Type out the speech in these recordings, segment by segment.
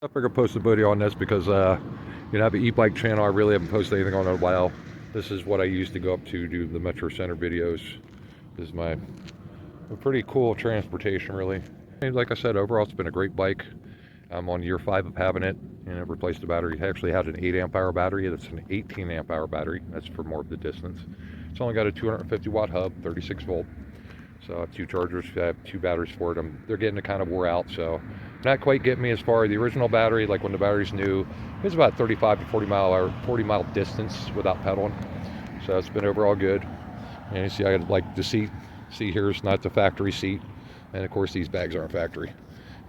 I figured I'd post a video on this because I have an e-bike channel. I really haven't posted anything on it in a while. This is what I used to go up to do the Metro Center videos. This is a pretty cool transportation, really. And like I said, overall it's been a great bike. I'm on year 5 of having it, and I've replaced the battery. I actually had an 8 amp hour battery. That's an 18 amp hour battery. That's for more of the distance. It's only got a 250 watt hub, 36 volt. So I have 2 chargers. I have 2 batteries for it. They're getting kind of wore out, so not quite getting me as far. The original battery, like when the battery's new, it was about 35 to 40 mile distance without pedaling. So it's been overall good. And you see, I got like the seat here is not the factory seat, and of course these bags aren't factory.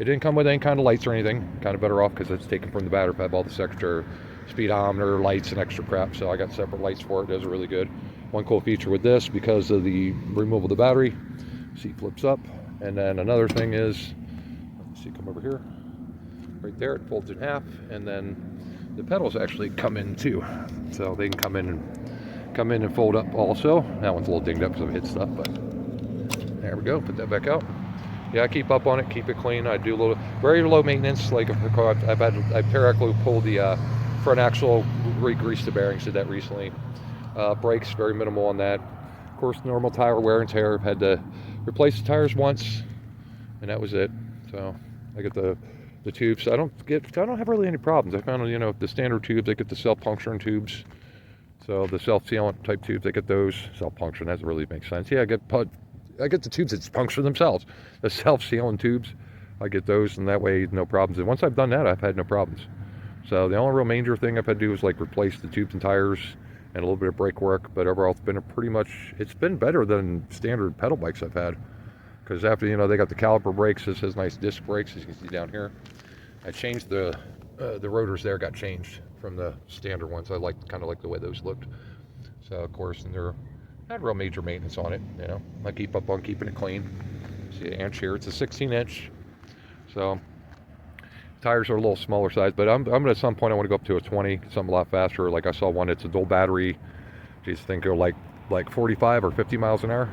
It didn't come with any kind of lights or anything. Kind of better off because it's taken from the battery. I have all this extra speedometer lights and extra crap, so I got separate lights for it. It does really good. One cool feature with this, because of the removal of the battery, seat flips up. And then another thing is, let's see, come over here, right there, it folds in half, and then the pedals actually come in too, so they can come in and fold up also. That one's a little dinged up because I've hit stuff, but there we go. Put that back out. Yeah, I keep up on it, keep it clean. I do a little, very low maintenance. Like if the car, I periodically pulled the front axle, re-greased the bearings. Did that recently. Brakes, very minimal on that. Of course, normal tire wear and tear. I've had to replace the tires once, and that was it. So I get the tubes. I don't have really any problems. I found, the standard tubes, I get the self-puncturing tubes. So the self-sealant type tubes, I get those. Self-puncturing, that really makes sense. Yeah, I get the tubes that puncture themselves. The self-sealing tubes, I get those, and that way no problems. And once I've done that, I've had no problems. So the only real major thing I've had to do is like replace the tubes and tires and a little bit of brake work, but overall it's been better than standard pedal bikes I've had. Because after, they got the caliper brakes. This has nice disc brakes, as you can see down here. I changed the rotors there, got changed from the standard ones. I kind of like the way those looked. So of course, and they're not real major maintenance on it. I keep up on keeping it clean. See the inch here, it's a 16-inch. So tires are a little smaller size, but I'm at some point I want to go up to a 20, something a lot faster. Like I saw one, it's a dual battery. Geez, I think go like 45 or 50 miles an hour,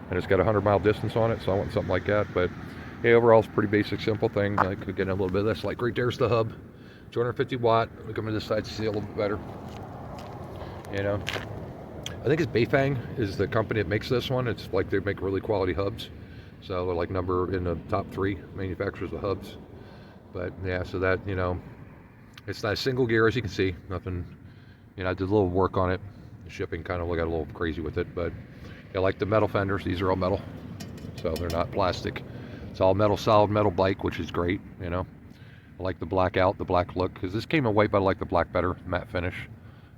and it's got a 100-mile distance on it. So I want something like that. But yeah, overall it's a pretty basic, simple thing. I could get in a little bit of this. Like right there's the hub, 250 watt. Look at this side to see a little bit better. I think it's Beifang is the company that makes this one. It's like they make really quality hubs. So they're like number in the top 3 manufacturers of hubs. But yeah, so that, it's not a single gear, as you can see. Nothing, I did a little work on it. The shipping kind of got a little crazy with it, but I like the metal fenders. These are all metal, so they're not plastic. It's all metal, solid metal bike, which is great. I like the black look, because this came in white, but I like the black better, matte finish.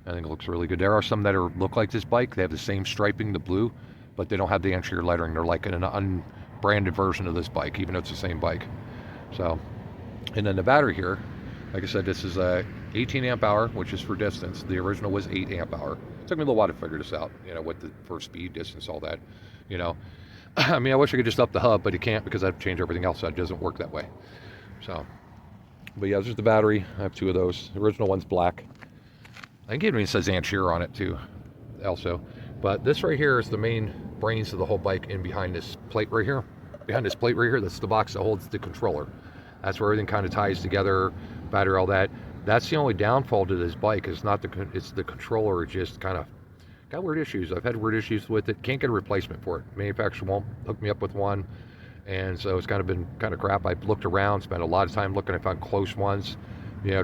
I think it looks really good. There are some that look like this bike. They have the same striping, the blue, but they don't have the interior lettering. They're like an unbranded version of this bike, even though it's the same bike. So. And then the battery here, like I said, this is a 18 amp hour, which is for distance. The original was 8 amp hour. It took me a little while to figure this out, for speed, distance, all that, I mean, I wish I could just up the hub, but you can't because I've changed everything else, so it doesn't work that way. So, but yeah, there's the battery. I have 2 of those. The original one's black. I think it even says Anchor on it too, also. But this right here is the main brains of the whole bike, in behind this plate right here. Behind this plate right here, that's the box that holds the controller. That's where everything kind of ties together, battery, all that. That's the only downfall to this bike. It's the controller. It just kind of got weird issues. I've had weird issues with it. Can't get a replacement for it. Manufacturer won't hook me up with one, and so it's been kind of crap. I've looked around, spent a lot of time looking. I found close ones.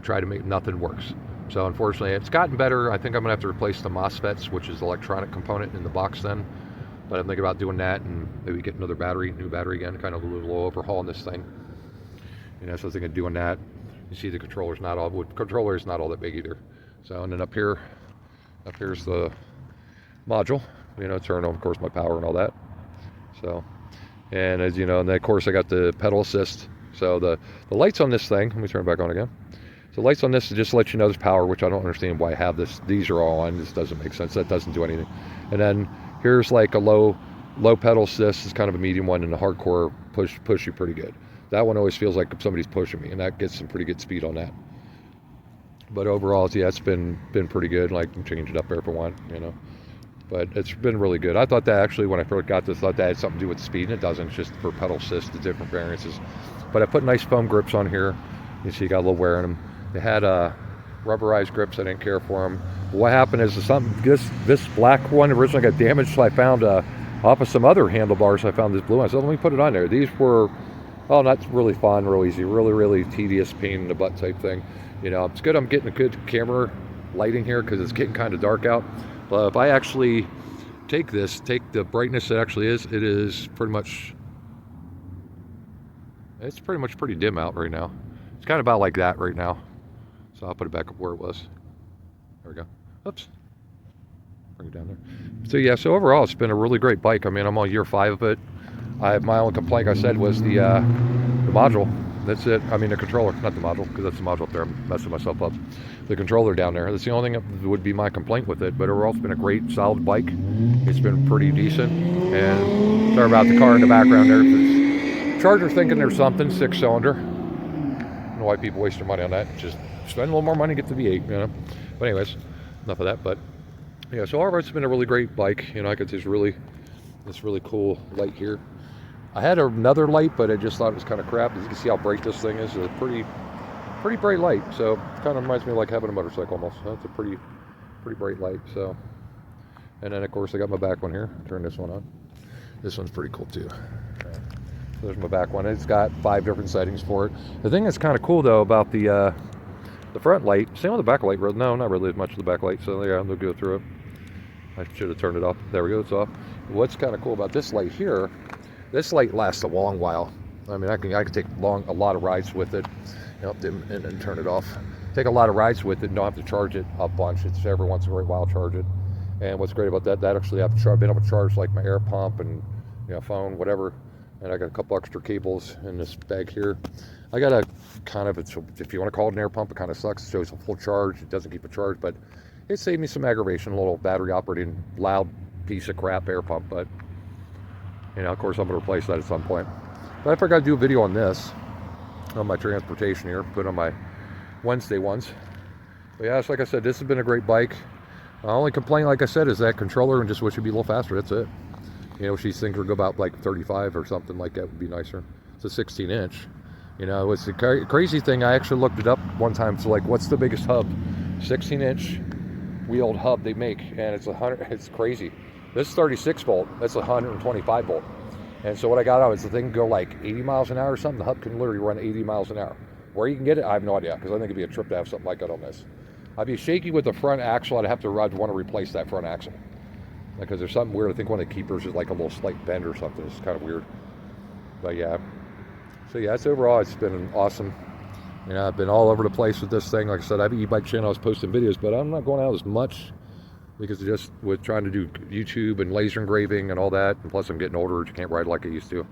Try to make nothing works. So unfortunately, it's gotten better. I think I'm gonna have to replace the MOSFETs, which is the electronic component in the box then. But I'm thinking about doing that and maybe get another battery, new battery again, kind of a little overhaul on this thing. So I was thinking of doing that. You see the controller is not all that big either. So, and then up here's the module, turn on, of course, my power and all that. So, and as you know, and then of course I got the pedal assist. So the lights on this thing, let me turn it back on again. So lights on this just let you know there's power, which I don't understand why I have this. These are all on. This doesn't make sense. That doesn't do anything. And then here's like a low pedal assist. It's kind of a medium one, and the hardcore push you pretty good. That one always feels like somebody's pushing me, and that gets some pretty good speed on that. But overall, yeah, it's been pretty good. Like, you can change it up there if I want, But it's been really good. I thought that actually, when I first got this, that had something to do with speed, and it doesn't. It's just for pedal assist, the different variances. But I put nice foam grips on here. You see, you got a little wear in them. They had rubberized grips. I didn't care for them. What happened is this black one originally got damaged, so I found off of some other handlebars. I found this blue one. So let me put it on there. These were, oh, not really fun, real easy, really tedious, pain in the butt type thing. You know, it's good I'm getting a good camera lighting here because it's getting kind of dark out. But if I actually take the brightness it actually is, it is pretty much, it's pretty dim out right now. It's kind of about like that right now. So I'll put it back up where it was. There we go. Oops. Bring it down there. So yeah, so overall it's been a really great bike. I mean, I'm on year 5 of it. My only complaint, like I said, was the module. That's it. I mean, the controller, not the module, because that's the module up there. I'm messing myself up. The controller down there. That's the only thing that would be my complaint with it. But overall, it's been a great, solid bike. It's been pretty decent. And sorry about the car in the background there. It's Charger thinking there's something, 6-cylinder. I don't know why people waste their money on that. Just spend a little more money, get the V8, you know. But anyways, enough of that. But yeah, so overall, it's been a really great bike. You know, I got this really cool light here. I had another light, but I just thought it was kind of crap. As you can see how bright this thing is. It's a pretty bright light. So it kind of reminds me of like having a motorcycle almost. That's a pretty bright light. So, and then of course I got my back one here. Turn this one on. This one's pretty cool too. So there's my back one. It's got 5 different settings for it. The thing that's kind of cool though about the front light, same with the back light. No, not really as much of the back light. So yeah, they'll go through it. I should have turned it off. There we go. It's off. What's kind of cool about this light here? This light lasts a long while. I mean, I can take a lot of rides with it. You know, and then turn it off. Take a lot of rides with it and don't have to charge it a bunch. It's every once in a while charge it. And what's great about that actually I've been able to charge like my air pump and phone, whatever. And I got a couple extra cables in this bag here. I got a kind of, if you want to call it an air pump, it kind of sucks. It shows a full charge. It doesn't keep a charge, but it saved me some aggravation. A little battery operating loud piece of crap air pump, but of course I'm going to replace that at some point. But I figured I'd do a video on this, on my transportation here, put on my Wednesday ones. But yeah, it's like I said, this has been a great bike. My only complaint, like I said, is that controller, and just wish it'd be a little faster. That's it. She's thinking would go about like 35 or something like that would be nicer. It's a 16-inch. It's a crazy thing. I actually looked it up one time. So like, what's the biggest hub? 16-inch wheeled hub they make, and it's 100. It's crazy. This is 36 volt. That's 125 volt. And so what I got out is the thing can go like 80 miles an hour or something. The hub can literally run 80 miles an hour. Where you can get it, I have no idea, because I think it'd be a trip to have something like that on this. I'd be shaky with the front axle. I'd want to replace that front axle, because there's something weird. I think one of the keepers is like a little slight bend or something. It's kind of weird. But yeah. So yeah, overall, it's been awesome. I've been all over the place with this thing. Like I said, I have an e-bike channel. I was posting videos, but I'm not going out as much, because just with trying to do YouTube and laser engraving and all that, and plus I'm getting older, you can't ride like I used to.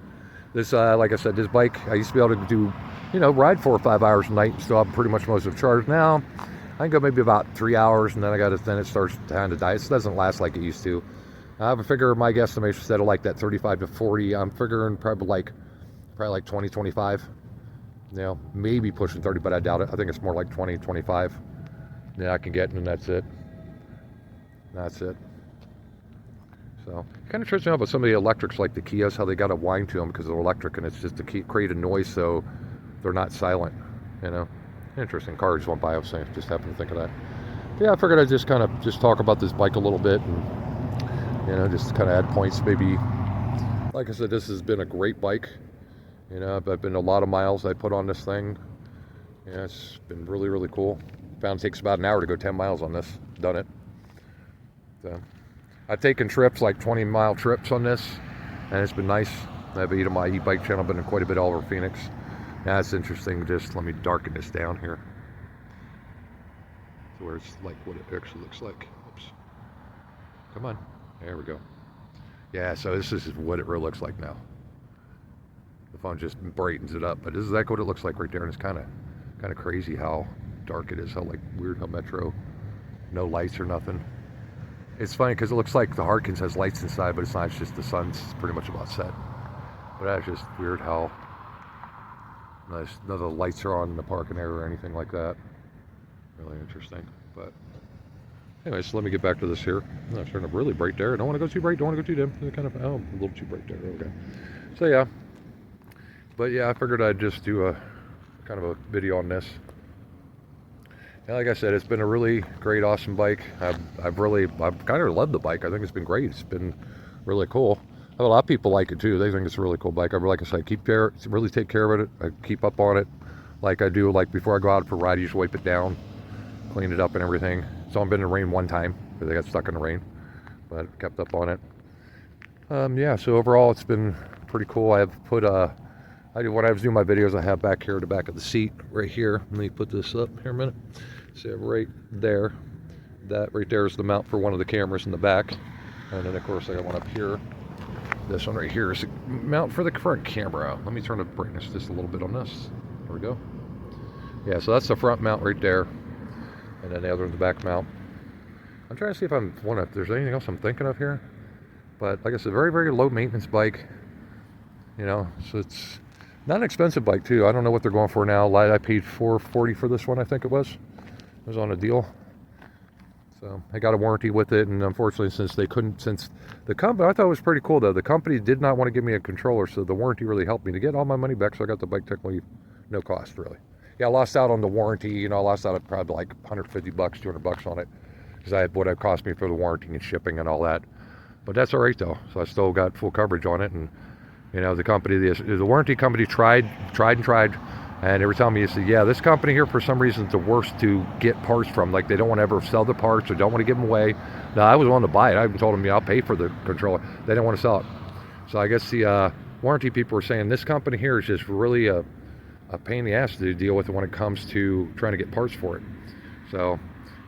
This, like I said, this bike, I used to be able to do, ride 4 or 5 hours a night and still have pretty much most of the charge. Now, I can go maybe about 3 hours, and then it starts kind of die. It doesn't last like it used to. I have a figure, my guesstimation instead of like that 35 to 40, I'm figuring probably like 20, 25. Maybe pushing 30, but I doubt it. I think it's more like 20, 25 that I can get, and that's it. That's it. So it kind of trips me out about some of the electrics, like the Kias, how they got a whine to them because they're electric, and it's just to create a noise so they're not silent. Interesting. Car just went by. I was saying, just happened to think of that. But yeah, I figured I'd just kind of talk about this bike a little bit, and just kind of add points. Maybe, like I said, this has been a great bike. I've been a lot of miles I put on this thing. Yeah, it's been really cool. Found it takes about an hour to go 10 miles on this. Done it. So I've taken trips, like 20-mile trips on this, and it's been nice. I've been on my e-bike channel, been in quite a bit all over Phoenix. Yeah, it's interesting. Just let me darken this down here, so where it's like what it actually looks like. Oops. Come on. There we go. Yeah, so this is what it really looks like now. The phone just brightens it up, but this is like what it looks like right there, and it's kind of crazy how dark it is. How like weird how Metro, no lights or nothing. It's funny because it looks like the Harkins has lights inside, but it's not. It's just the sun's pretty much about set. But that's just weird how none of the lights are on in the parking area or anything like that. Really interesting. But anyway, so let me get back to this here. Oh, it's turning up really bright there. I don't want to go too bright. Don't want to go too dim. It's kind of a little too bright there. Okay. So yeah. But yeah, I figured I'd just do a kind of a video on this. And like I said, it's been a really great, awesome bike. I've kind of loved the bike. I think it's been great. It's been really cool. A lot of people like it too. They think it's a really cool bike. Like I said, really take care of it. I keep up on it like I do. Like before I go out for a ride, I usually wipe it down, clean it up and everything. It's only been in the rain one time because I got stuck in the rain, but kept up on it. Yeah, so overall it's been pretty cool. I have put when I was doing my videos, I have back here the back of the seat right here. Let me put this up here a minute. See, right there, that right there is the mount for one of the cameras in the back, and then of course I got one up here. This one right here is a mount for the front camera. Let me turn the brightness just a little bit on this. There we go. Yeah, so that's the front mount right there, and then the other one's the back mount. I'm trying to see if there's anything else I'm thinking of here, but like I said, very, very low maintenance bike. You know, so it's not an expensive bike too. I don't know what they're going for now. I paid $440 for this one, I think it was. It was on a deal. So I got a warranty with it, and unfortunately, since the company, I thought it was pretty cool though. The company did not want to give me a controller, so the warranty really helped me to get all my money back. So I got the bike technically no cost really. Yeah, I lost out on the warranty. You know, I lost out at probably like $150, $200 on it, because I had what it cost me for the warranty and shipping and all that. But that's all right though. So I still got full coverage on it, and you know, the warranty company tried, and they were telling me, yeah, this company here for some reason is the worst to get parts from. Like they don't want to ever sell the parts or don't want to give them away. Now I was willing to buy it. I even told them, yeah, I'll pay for the controller. They didn't want to sell it. So I guess the warranty people were saying this company here is just really a pain in the ass to deal with when it comes to trying to get parts for it. So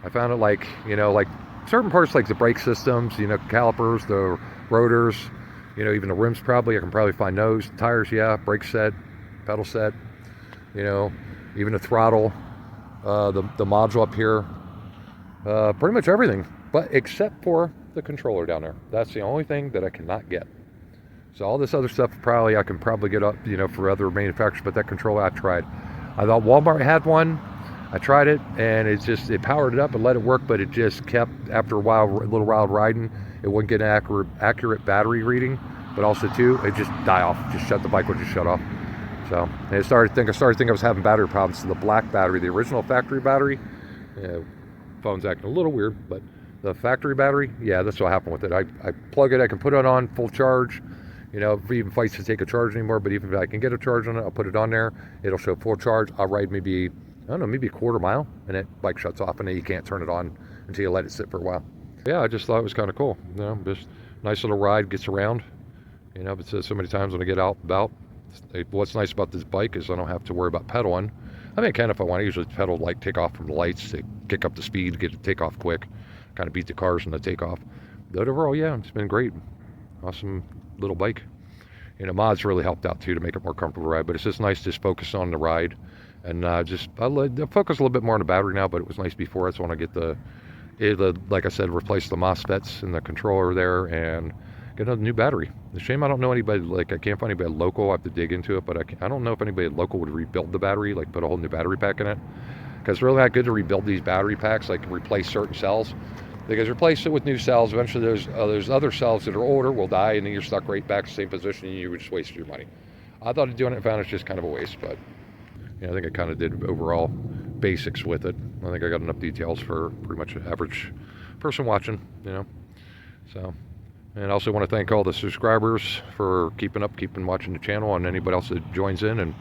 I found it like, you know, like certain parts like the brake systems, you know, calipers, the rotors, you know, even the rims probably, I can probably find those. Tires, yeah, brake set, pedal set, you know, even the throttle, the module up here, pretty much everything, but except for the controller down there. That's the only thing that I cannot get. So all this other stuff I can probably get up, you know, for other manufacturers, but that controller I tried. I thought Walmart had one. I tried it, and it powered it up and let it work, but it just kept, after a little while riding, it wouldn't get an accurate battery reading, but also too, it just die off. The bike would just shut off. So and I started thinking I was having battery problems. So the black battery, the original factory battery, phone's acting a little weird, but the factory battery, yeah, that's what happened with it. I plug it, I can put it on full charge. You know, if it even fights to take a charge anymore, but even if I can get a charge on it, I'll put it on there. It'll show full charge. I'll ride maybe, I don't know, maybe a quarter mile, and that bike shuts off, and then you can't turn it on until you let it sit for a while. Yeah, I just thought it was kind of cool. You know, just nice little ride, gets around. You know, but so many times when I get out and about, what's nice about this bike is I don't have to worry about pedaling. I mean, I can if I want. I usually pedal, like take off from the lights to kick up the speed, get it take off quick, kind of beat the cars in the takeoff. But overall, yeah, it's been great. Awesome little bike. You know, mods really helped out too to make it more comfortable to ride, but it's just nice to just focus on the ride, and I focus a little bit more on the battery now, but it was nice before. That's when I get like I said, replace the MOSFETs in the controller there and get a new battery. It's a shame I don't know anybody, like I can't find anybody local. I have to dig into it, but I don't know if anybody local would rebuild the battery, like put a whole new battery pack in it, because it's really not good to rebuild these battery packs, like replace certain cells. Because replace it with new cells, eventually those other cells that are older will die, and then you're stuck right back to the same position, and you just wasted your money. I thought of doing it and found it's just kind of a waste, but you know, I think I kind of did overall basics with it. I think I got enough details for pretty much an average person watching, you know. So, and I also want to thank all the subscribers for keeping watching the channel, and anybody else that joins in. And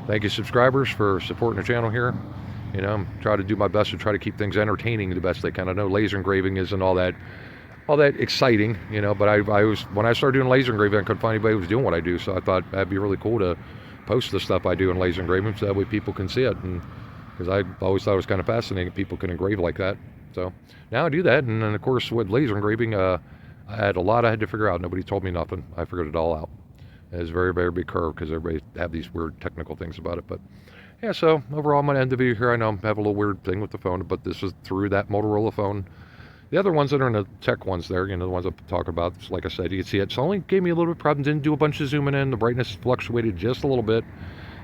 thank you, subscribers, for supporting the channel here. You know, try to do my best to try to keep things entertaining the best they can. I know laser engraving isn't all that exciting, you know, but when I started doing laser engraving, I couldn't find anybody who was doing what I do, so I thought that'd be really cool to post the stuff I do in laser engraving, so that way people can see it, and because I always thought it was kind of fascinating people can engrave like that. So now I do that, and then of course with laser engraving, I had a lot I had to figure out. Nobody told me nothing. I figured it all out. It's a very, very big curve because everybody have these weird technical things about it, but yeah, so overall, I'm going to end the video here. I know I have a little weird thing with the phone, but this is through that Motorola phone. The other ones that are in the tech ones there, you know, the ones I'm talking about, like I said, you can see it. So only gave me a little bit of problem. Didn't do a bunch of zooming in. The brightness fluctuated just a little bit.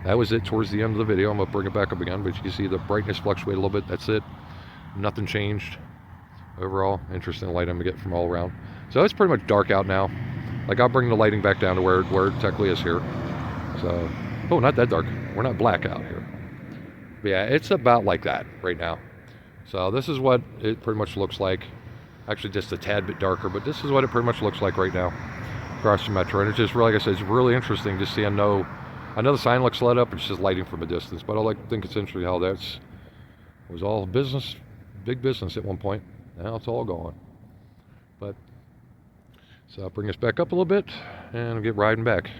That was it towards the end of the video. I'm going to bring it back up again, but you can see the brightness fluctuated a little bit. That's it. Nothing changed. Overall, interesting light I'm going to get from all around. So it's pretty much dark out now. Like, I'll bring the lighting back down to where it technically is here. So, oh, not that dark. We're not black out here. Yeah, it's about like that right now. So this is what it pretty much looks like. Actually, just a tad bit darker, but this is what it pretty much looks like right now across the metro. And it's just really, like I said, it's really interesting to see. I know the sign looks lit up. It's just lighting from a distance, but I think it's interesting how it was all business, big business at one point. Now it's all gone. But so I'll bring us back up a little bit and I'll get riding back.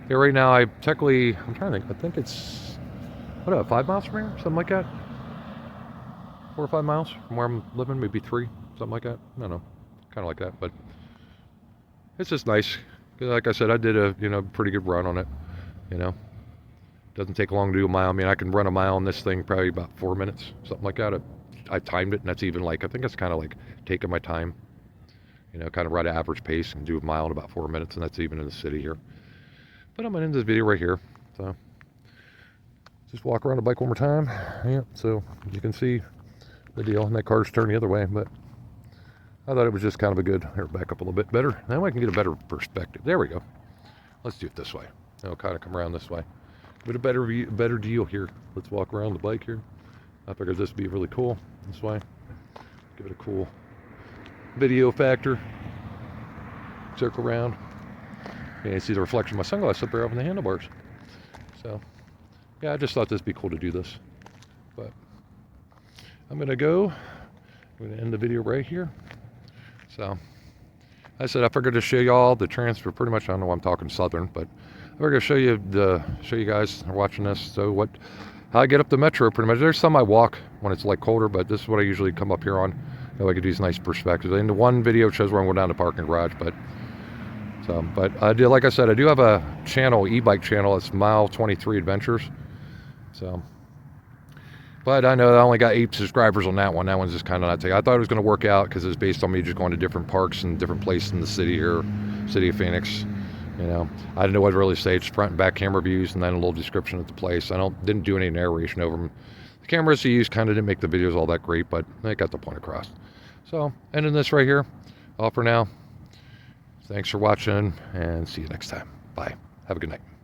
Yeah, right now I'm trying to think. I think it's 5 miles from here, something like that. 4 or 5 miles from where I'm living, maybe 3, something like that. I don't know, kind of like that. But it's just nice. Like I said, I did a pretty good run on it. Doesn't take long to do a mile. I mean, I can run a mile on this thing probably about 4 minutes, something like that. I timed it, and that's even I think it's kind of like taking my time. Kind of ride an average pace and do a mile in about 4 minutes, and that's even in the city here. But I'm going to end this video right here. So just walk around the bike one more time. Yeah, so you can see the deal. And that car's turned the other way, but I thought it was just kind of a good. Here, back up a little bit better. Now I can get a better perspective. There we go. Let's do it this way. I'll kind of come around this way. But a better view, better deal here. Let's walk around the bike here. I figured this would be really cool this way. Give it a cool video factor. Circle around. And you see the reflection of my sunglasses up there up in the handlebars. So, yeah, I just thought this would be cool to do this. But I'm going to end the video right here. So, I said I figured to show y'all the transfer. Pretty much, I don't know why I'm talking Southern, but we're gonna show you guys are watching this. So how I get up the metro. Pretty much, there's some I walk when it's like colder, but this is what I usually come up here on. I get these nice perspectives. And the one video shows where I'm going down to parking garage, but I do, like I said, I do have a channel, e-bike channel. It's Mile 23 Adventures. So, but I know I only got 8 subscribers on that one. That one's just kind of not taking. I thought it was going to work out because it's based on me just going to different parks and different places in the city here, city of Phoenix. I didn't know what to really say. It's front and back camera views and then a little description of the place. I didn't do any narration over them. The cameras I used kind of didn't make the videos all that great, but they got the point across. So, ending this right here. All for now. Thanks for watching and see you next time. Bye. Have a good night.